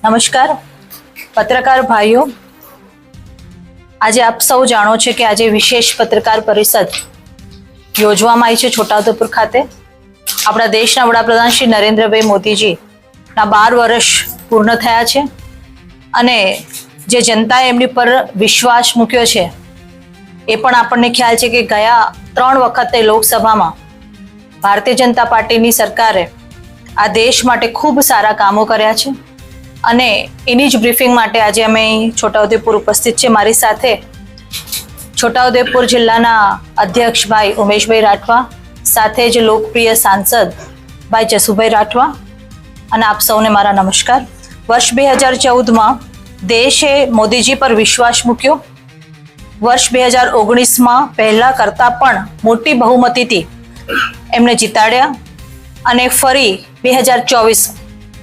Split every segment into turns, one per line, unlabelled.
નમસ્કાર પત્રકાર ભાઈઓ, આજે આપ સૌ જાણો છો કે આજે વિશેષ પત્રકાર પરિષદ યોજવામાં આવી છે છોટાઉદેપુર ખાતે. આપણા દેશના વડાપ્રધાન શ્રી નરેન્દ્રભાઈ મોદીજીના 12 વર્ષ પૂર્ણ થયા છે અને જે જનતાએ એમની પર વિશ્વાસ મૂક્યો છે એ પણ આપણને ખ્યાલ છે કે ગયા 3 વખતે લોકસભામાં ભારતીય જનતા પાર્ટીની સરકારે આ દેશ માટે ખૂબ સારા કામો કર્યા છે અને એની જ બ્રીફિંગ માટે આજે અમે છોટાઉદેપુર ઉપસ્થિત છે. મારી સાથે છોટાઉદેપુર જિલ્લાના અધ્યક્ષ ભાઈ ઉમેશભાઈ રાઠવા, સાથે જ લોકપ્રિય સાંસદ ભાઈ જસુભાઈ રાઠવા અને આપ સૌને મારા નમસ્કાર. વર્ષ 2014માં દેશે મોદીજી પર વિશ્વાસ મૂક્યો. વર્ષ 2019માં પહેલા કરતાં પણ મોટી બહુમતીથી એમને જીતાડ્યા અને ફરી 2024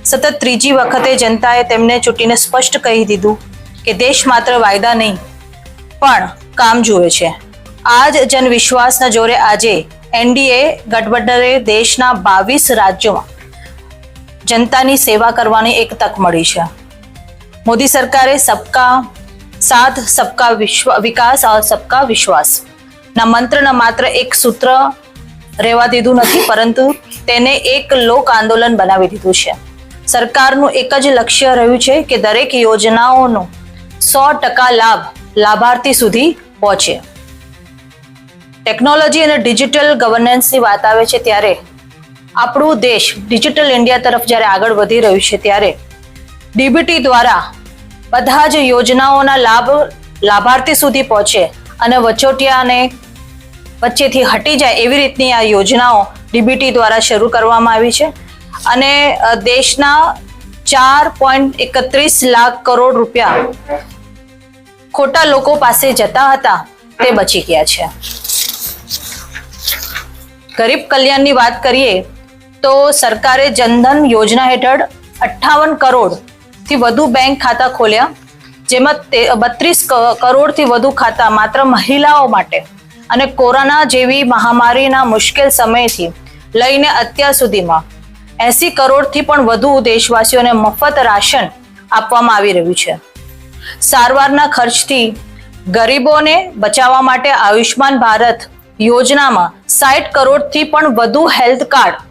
સતત ત્રીજી વખતે જનતાએ તેમને ચૂંટીને સ્પષ્ટ કહી દીધું કે દેશ માત્ર વાયદા નહીં પણ કામ જુએ છે. આ જ જનવિશ્વાસના જોરે આજે એનડીએ ગઠબંધને દેશના 22 રાજ્યોમાં જનતાની સેવા કરવાની એક તક મળી છે. મોદી સરકારે સબકા સાથ સબકા વિકાસ और સબકા વિશ્વાસ ના મંત્રના માત્ર એક સૂત્ર રહેવા દીધું નથી, પરંતુ તેને એક લોક આંદોલન બનાવી દીધું છે. સરકારનું એક જ લક્ષ્ય રહ્યું છે કે દરેક યોજનાઓનો 100% લાભ લાભાર્થી સુધી પહોંચે. ટેકનોલોજી અને ડિજિટલ ગવર્નન્સની વાત આવે છે ત્યારે આપણું દેશ ડિજિટલ ઇન્ડિયા તરફ જ્યારે આગળ વધી રહ્યું છે ત્યારે ડીબીટી દ્વારા બધા જ યોજનાઓના લાભ લાભાર્થી સુધી પહોંચે અને વચોટિયાને વચ્ચેથી હટી જાય એવી રીતની આ યોજનાઓ ડીબીટી દ્વારા શરૂ કરવામાં આવી છે અને દેશના 4.31 લાખ કરોડ રૂપિયા ખોટા લોકો પાસે જતા હતા તે બચી ગયા છે. ગરીબ કલ્યાણની વાત કરીએ તો સરકારે જનધન યોજના હેઠળ 58 કરોડથી વધુ બેંક ખાતા ખોલ્યા, જેમાં 32 કરોડથી વધુ ખાતા માત્ર મહિલાઓ માટે અને કોરોના જેવી મહામારીના મુશ્કેલ સમયથી લઈને અત્યાર સુધીમાં 80 કરોડથી પણ વધુ દેશવાસીઓને મફત રાશન આપવામાં આવી રહ્યું છે. સારવારના ખર્ચથી ગરીબોને બચાવવા માટે આયુષ્માન ભારત યોજનામાં 60 કરોડથી પણ વધુ હેલ્થ કાર્ડ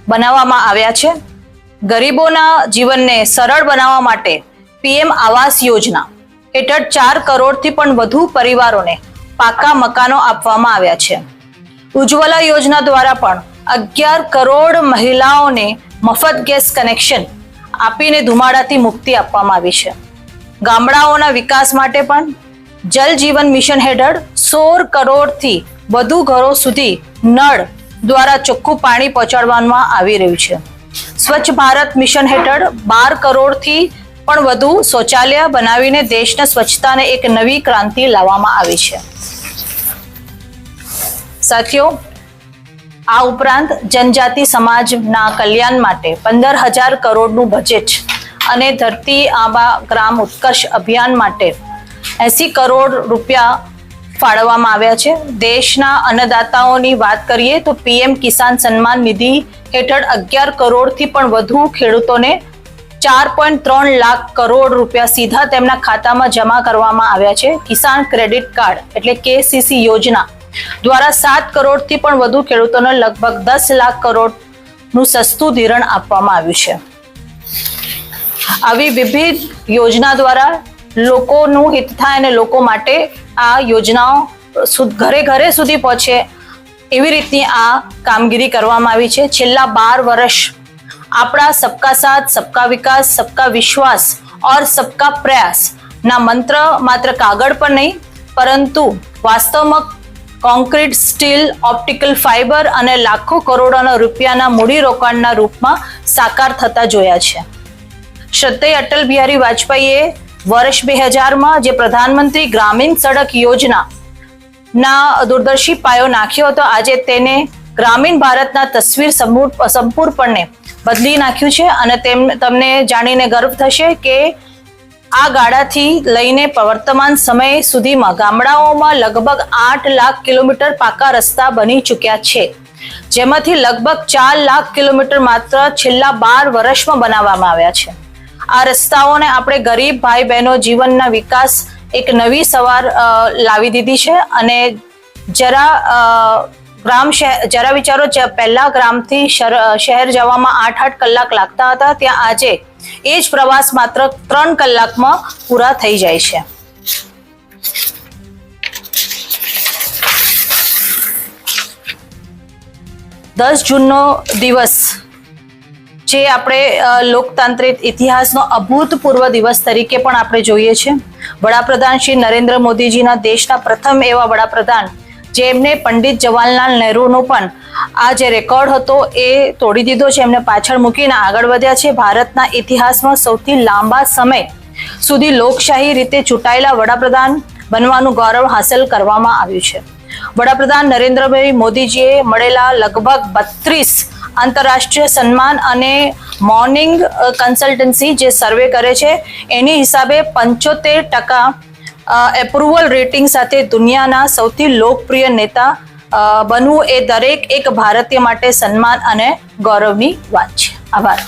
બનાવવામાં આવ્યા છે. ગરીબોના જીવનને સરળ બનાવવા માટે પીએમ આવાસ યોજના હેઠળ 4 કરોડથી પણ વધુ પરિવારોને પાકા મકાનો આપવામાં આવ્યા છે. ઉજ્જવલા યોજના દ્વારા પણ 11 કરોડ મહિલાઓને મફત ગેસ કનેક્શન આપીને ધુમાડાથી મુક્તિ આપવામાં આવી છે. ગામડાઓના વિકાસ માટે પણ જલ જીવન મિશન હેઠળ 16 કરોડથી વધુ ઘરો સુધી નળ દ્વારા ચોખ્ખું પાણી પહોંચાડવામાં આવી રહ્યું છે. સ્વચ્છ ભારત મિશન હેઠળ 12 કરોડથી પણ વધુ શૌચાલય બનાવીને દેશના સ્વચ્છતાને એક નવી ક્રાંતિ લાવવામાં આવી છે. સાથીઓ, આ ઉપરાંત જનજાતિ સમાજના કલ્યાણ માટે 15,000 કરોડનું બજેટ અને ધરતી આબા ગ્રામ ઉત્કર્ષ અભિયાન માટે 80 કરોડ રૂપિયા ફાળવવામાં આવ્યા છે. દેશના અન્નદાતાઓની વાત કરીએ તો પીએમ કિસાન સન્માન નિધિ હેઠળ 11 કરોડથી પણ વધુ ખેડૂતોને 4.3 લાખ કરોડ રૂપિયા સીધા તેમના ખાતામાં જમા કરવામાં આવ્યા છે. કિસાન ક્રેડિટ કાર્ડ એટલે કેસીસી યોજના દ્વારા 7 કરોડથી પણ વધુ ખેડૂતોને લગભગ 10 લાખ કરોડનું સસ્તું ધિરાણ આપવામાં આવ્યું છે. આવી વિવિધ યોજના દ્વારા લોકોનું હિત થાય અને લોકો માટે આ યોજનાઓ ઘરે ઘરે સુધી પહોંચે એવી રીતની આ કામગીરી કરવામાં આવી છે. છેલ્લા 12 વર્ષ આપણા સબકા સાથ સબકા વિકાસ સબકા વિશ્વાસ और સબકા પ્રયાસ ના મંત્ર માત્ર કાગળ પર નહીં પરંતુ વાસ્તવમાં કોન્ક્રીટ, સ્ટીલ, ઓપ્ટિકલ ફાઇબર અને લાખો કરોડોના રૂપિયાના મૂડીરોકાણના રૂપમાં સાકાર થતા જોયા છે. શ્રદ્ધેય અટલ બિહારી વાજપેયીએ વર્ષ 2000માં જે પ્રધાનમંત્રી ગ્રામીણ સડક યોજના દૂરદર્શી પાયો નાખ્યો હતો, આજે તેને ગ્રામીણ ભારતના તસવીર સંપૂર્ણપણે બદલી નાખ્યું છે અને તમને જાણીને ગર્વ થશે કે આ ગાડાથી લઈને વર્તમાન સમય સુધીમાં ગામડાઓમાં લગભગ 8 લાખ કિલોમીટર પાકા રસ્તા બની ચૂક્યા છે, જેમાંથી લગભગ 4 લાખ કિલોમીટર માત્ર છેલ્લા 12 વર્ષમાં બનાવવામાં આવ્યા છે. આ રસ્તાઓને આપણે ગરીબ ભાઈ બહેનો જીવનના વિકાસ એક નવી સવાર લાવી દીધી છે. અને જરા વિચારો, પહેલા ગ્રામથી શહેર જવામાં 8-8 કલાક લાગતા હતા, ત્યાં આજે એ જ પ્રવાસ માત્ર 3 કલાકમાં પૂરા થઈ જાય છે. દસ જૂનનો દિવસ જે આપણે લોકતાંત્રિક ઇતિહાસનો અભૂતપૂર્વ દિવસ તરીકે પણ આપણે જોઈએ છે. વડાપ્રધાન શ્રી નરેન્દ્ર મોદીજીના દેશના પ્રથમ એવા વડાપ્રધાન જેમને પંડિત જવાહરલાલ નહેરુનો પણ આ જે રેકોર્ડ હતો એ તોડી દીધો છે. એમને પાછળ મૂકીને આગળ વધ્યા છે. ભારતના ઇતિહાસમાં સૌથી લાંબા સમય સુધી લોકશાહી રીતે ચૂંટાયેલા વડાપ્રધાન બનવાનું ગૌરવ હાંસલ કરવામાં આવ્યું છે. વડાપ્રધાન નરેન્દ્રભાઈ મોદીજીએ મળેલા લગભગ 32 આંતરરાષ્ટ્રીય સન્માન અને મોર્નિંગ કન્સલ્ટન્સી જે સર્વે કરે છે એની હિસાબે 75% એપ્રુવલ રેટિંગ સાથે દુનિયાના સૌથી લોકપ્રિય નેતા બનવું એ દરેક એક ભારતીય માટે સન્માન અને ગૌરવની વાત છે. આભાર.